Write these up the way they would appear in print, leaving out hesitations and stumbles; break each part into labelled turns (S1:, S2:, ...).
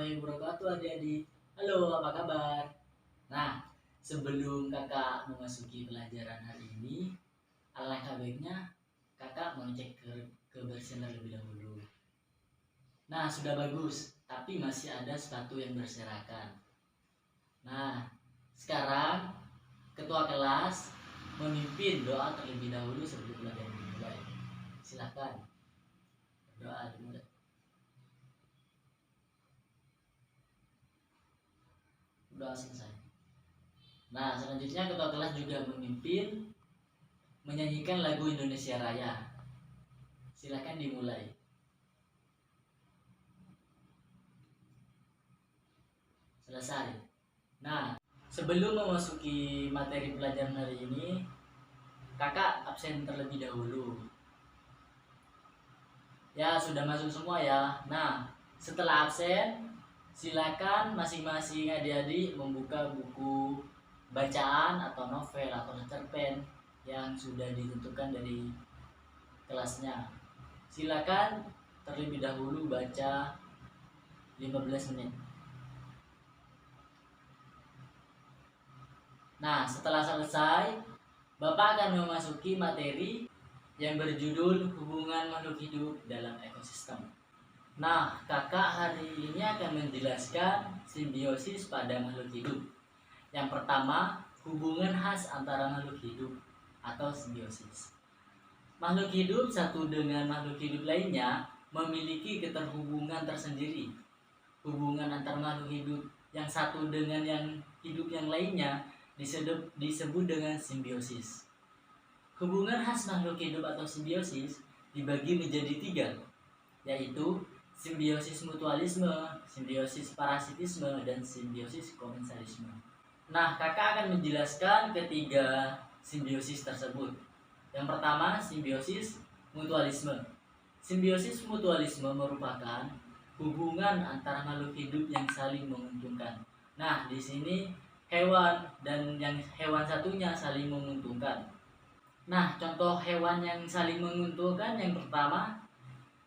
S1: warahmatullahi wabarakatuh adik-adik. Halo, apa kabar? Nah, sebelum kakak memasuki pelajaran hari ini, alangkah baiknya kakak mengecek kebersihan terlebih dahulu. Nah, sudah bagus, tapi masih ada sepatu yang berserakan. Nah, sekarang ketua kelas memimpin doa terlebih dahulu sebelum pelajaran dimulai. Silakan doa dimulai. Doa selesai. Nah, selanjutnya ketua kelas juga memimpin menyanyikan lagu Indonesia Raya. Silakan dimulai. Selesai. Nah, sebelum memasuki materi pelajaran hari ini, kakak absen terlebih dahulu. Ya, sudah masuk semua ya. Nah, setelah absen, silakan masing-masing adik-adik membuka buku bacaan atau novel atau cerpen yang sudah ditentukan dari kelasnya. Silakan terlebih dahulu baca 15 menit. Nah, setelah selesai, Bapak akan memasuki materi yang berjudul hubungan makhluk hidup dalam ekosistem. Nah, kakak hari ini akan menjelaskan simbiosis pada makhluk hidup. Yang pertama, hubungan khas antara makhluk hidup atau simbiosis. Makhluk hidup satu dengan makhluk hidup lainnya memiliki keterhubungan tersendiri. Hubungan antar makhluk hidup yang satu dengan yang hidup yang lainnya disebut dengan simbiosis. Hubungan khas makhluk hidup atau simbiosis dibagi menjadi 3, yaitu simbiosis mutualisme, simbiosis parasitisme, dan simbiosis komensalisme. Nah, kakak akan menjelaskan ketiga simbiosis tersebut. Yang pertama, simbiosis mutualisme. Simbiosis mutualisme merupakan hubungan antara makhluk hidup yang saling menguntungkan. Nah, di sini hewan dan yang hewan satunya saling menguntungkan. Nah, contoh hewan yang saling menguntungkan yang pertama,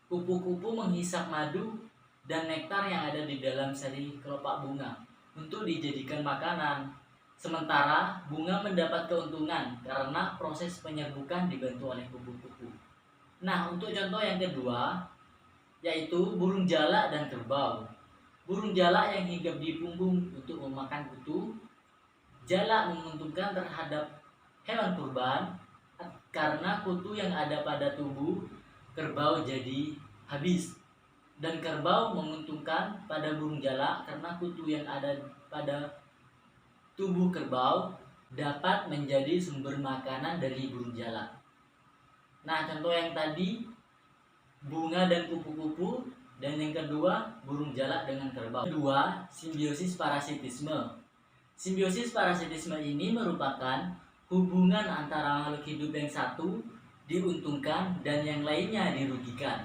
S1: kupu-kupu menghisap madu dan nektar yang ada di dalam sari kelopak bunga untuk dijadikan makanan. Sementara bunga mendapat keuntungan karena proses penyerbukan dibantu oleh kupu-kupu. Nah, untuk contoh yang kedua, yaitu burung jalak dan kerbau. Burung jalak yang hinggap di punggung untuk memakan kutu. Jalak menguntungkan terhadap hewan kurban karena kutu yang ada pada tubuh kerbau jadi habis. Dan kerbau menguntungkan pada burung jalak karena kutu yang ada pada tubuh kerbau dapat menjadi sumber makanan dari burung jalak. Nah, contoh yang tadi bunga dan kupu-kupu, dan yang kedua burung jalak dengan kerbau. Kedua, simbiosis parasitisme. Simbiosis parasitisme ini merupakan hubungan antara makhluk hidup yang satu diuntungkan dan yang lainnya dirugikan.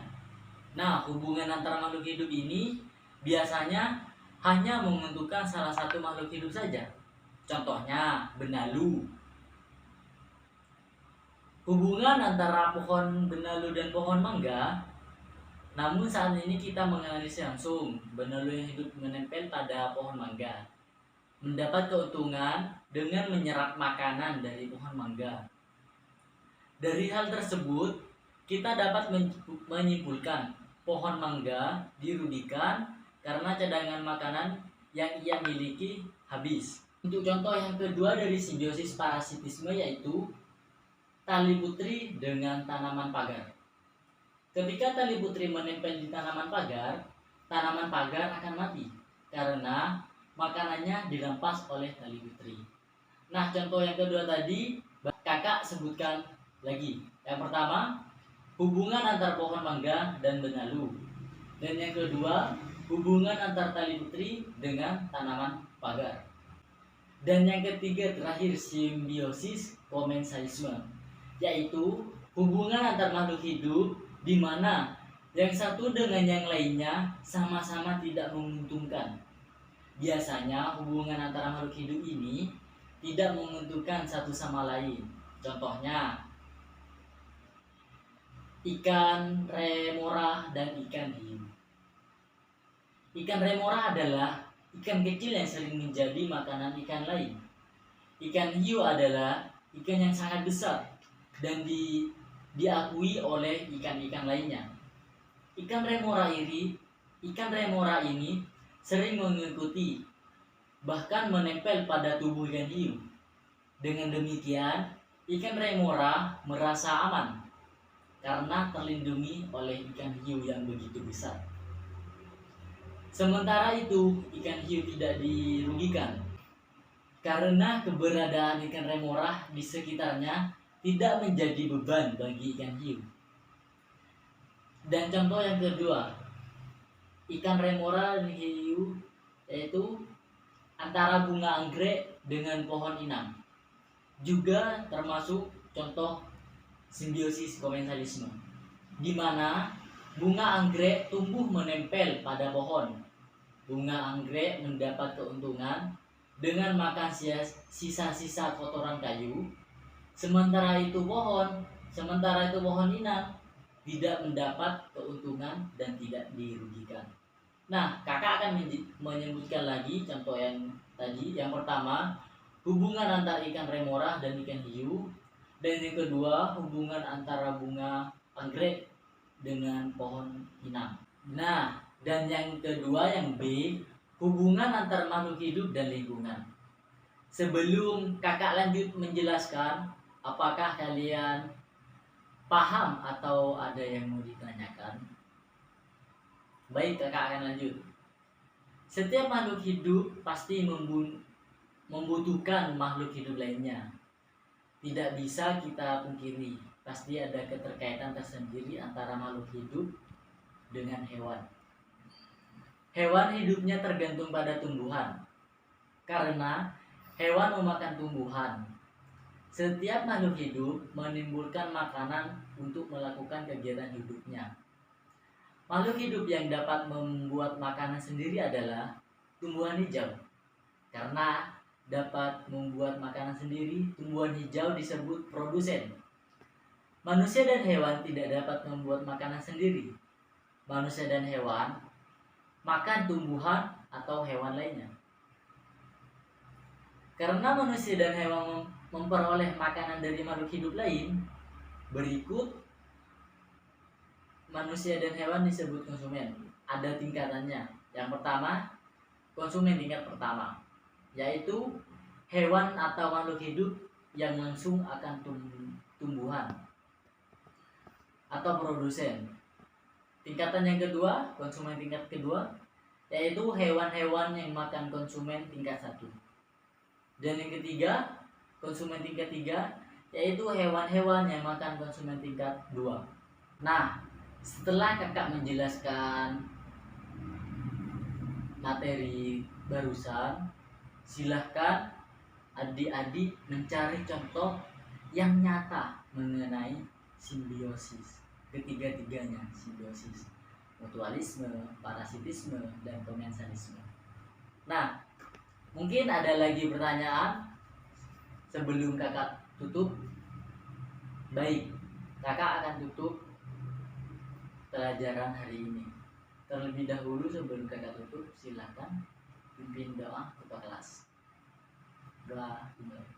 S1: Nah, hubungan antara makhluk hidup ini biasanya hanya menguntungkan salah satu makhluk hidup saja. Contohnya benalu. Hubungan antara pohon benalu dan pohon mangga, namun saat ini kita menganalisis langsung benalu yang hidup menempel pada pohon mangga mendapat keuntungan dengan menyerap makanan dari pohon mangga. Dari hal tersebut, kita dapat menyimpulkan pohon mangga dirugikan karena cadangan makanan yang ia miliki habis. Untuk contoh yang kedua dari simbiosis parasitisme yaitu tali putri dengan tanaman pagar. Ketika tali putri menempel di tanaman pagar akan mati karena makanannya dirampas oleh tali putri. Nah, contoh yang kedua tadi kakak sebutkan lagi. Yang pertama, hubungan antar pohon mangga dan benalu. Dan yang kedua, hubungan antar tali putri dengan tanaman pagar. Dan yang ketiga terakhir, simbiosis komensalisme, yaitu hubungan antar makhluk hidup di mana yang satu dengan yang lainnya sama-sama tidak menguntungkan. Biasanya hubungan antara makhluk hidup ini tidak menguntungkan satu sama lain. Contohnya ikan remora dan ikan hiu. Ikan remora adalah ikan kecil yang sering menjadi makanan ikan lain. Ikan hiu adalah ikan yang sangat besar dan diakui oleh ikan-ikan lainnya. Ikan remora ini sering mengikuti bahkan menempel pada tubuh ikan hiu. Dengan demikian, ikan remora merasa aman karena terlindungi oleh ikan hiu yang begitu besar. Sementara itu, ikan hiu tidak dirugikan karena keberadaan ikan remora di sekitarnya tidak menjadi beban bagi ikan hiu. Dan contoh yang kedua, ikan remora dan hiu yaitu antara bunga anggrek dengan pohon inang. Juga termasuk contoh simbiosis komensalisme, di mana bunga anggrek tumbuh menempel pada pohon. Bunga anggrek mendapat keuntungan dengan makan sisa-sisa kotoran kayu, sementara itu pohon inang tidak mendapat keuntungan dan tidak dirugikan. Nah, kakak akan menyebutkan lagi contoh yang tadi. Yang pertama, hubungan antara ikan remora dan ikan hiu. Dan yang kedua, hubungan antara bunga anggrek dengan pohon inang. Nah, dan yang kedua yang B, hubungan antara makhluk hidup dan lingkungan. Sebelum kakak lanjut menjelaskan, apakah kalian paham atau ada yang mau ditanyakan? Baik, kakak akan lanjut. Setiap makhluk hidup pasti membutuhkan makhluk hidup lainnya. Tidak bisa kita pungkiri, pasti ada keterkaitan tersendiri antara makhluk hidup dengan hewan. Hewan hidupnya tergantung pada tumbuhan, karena hewan memakan tumbuhan. Setiap makhluk hidup menimbulkan makanan untuk melakukan kegiatan hidupnya. Makhluk hidup yang dapat membuat makanan sendiri adalah tumbuhan hijau. Karena dapat membuat makanan sendiri, tumbuhan hijau disebut produsen. Manusia dan hewan tidak dapat membuat makanan sendiri. Manusia dan hewan makan tumbuhan atau hewan lainnya. Karena manusia dan hewan memperoleh makanan dari makhluk hidup lain, berikut manusia dan hewan disebut konsumen. Ada tingkatannya. Yang pertama, konsumen tingkat pertama, yaitu hewan atau makhluk hidup yang langsung akan tumbuhan atau produsen. Tingkatan yang kedua, konsumen tingkat kedua, yaitu hewan-hewan yang makan konsumen tingkat 1. Dan yang ketiga, konsumen tingkat 3, yaitu hewan-hewan yang makan konsumen tingkat 2. Nah, setelah kakak menjelaskan materi barusan, silahkan adik-adik mencari contoh yang nyata mengenai simbiosis. Ketiga-tiganya, simbiosis, mutualisme, parasitisme, dan komensalisme. Nah, mungkin ada lagi pertanyaan sebelum kakak tutup. Baik, kakak akan tutup pelajaran hari ini. Terlebih dahulu sebelum kakak tutup, silakan pimpin doa ketua kelas. Doa dimulai.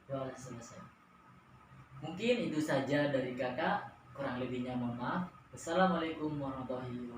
S1: Doa selesai. Mungkin itu saja dari kakak. Kurang lebihnya mohon maaf. Wassalamualaikum warahmatullahi wabarakatuh.